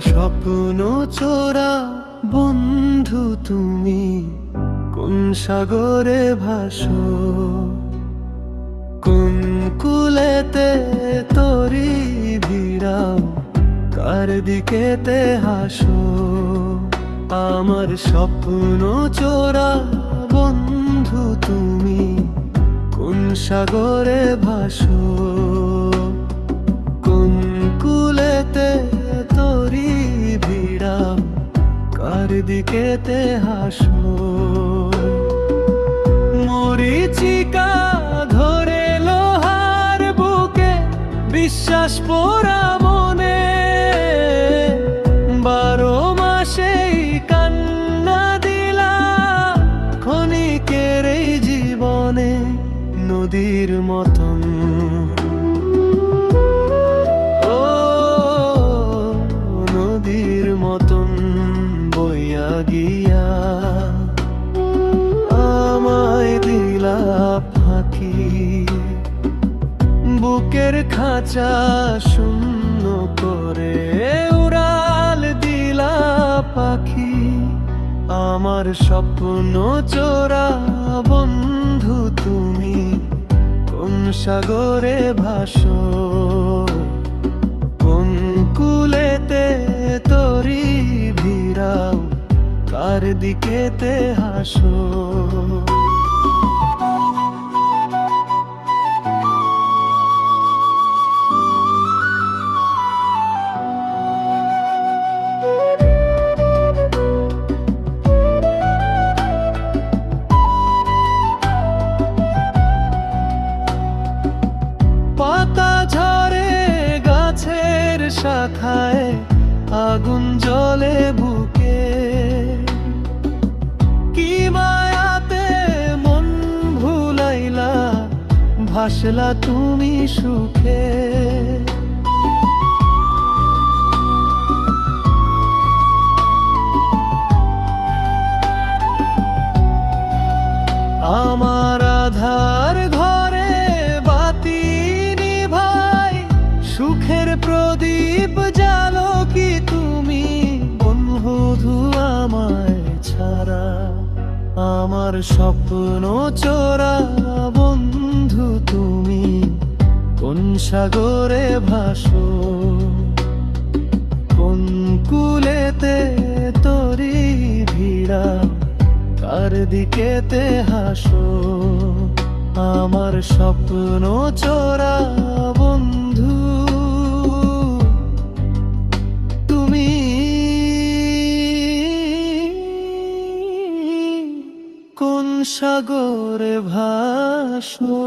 স্বপ্ন চোরা বন্ধু তুমি কোন সাগরে ভাসো, কোন কুলেতে তরি ভিড়াও, কার দিকেতে হাসো। আমার স্বপ্ন চোরা বন্ধু তুমি কোন সাগরে ভাসো, কোন কুলেতে তরি ভিড়াও, কার দিকেতে হাসো। মরিচিকা ধরে লোহার বুকে বিশ্বাস পোড়া মনে, 12 মাসেই কান্না দিলা ক্ষণিকের এই জীবনে নদীর মতন। ও নদীর মতন বইয়া গিয়া আমায় দিলা ফাঁকি, বুকের খাঁচা শূন্য করে উড়াল দিলা পাখি। আমার স্বপ্ন চোরা বন্ধু তুমি কোন সাগরে ভাসো, কোন কুলেতে তরি ভিড়াও, কার দিকেতে হাসো। পাতা ঝরে গাছের শাখায়, আগুন জ্বলে বুকে, কি মায়াতে মন ভুলাইলা ভাসলা তুমি সুখে। আমার আধার ঘরে বাতি নিভাই, সুখের প্রদীপ জালো কি তুমি বন্ধু আমায় ছাড়া। আমার স্বপ্ন চোরা বন্ধু তুমি কোন সাগরে ভাসো, কোন কুলেতে তরি ভিড়াও, কার দিকেতে হাসো। আমার স্বপ্ন চোরা বন্ধু তুমি কোন সাগরে ভাসো।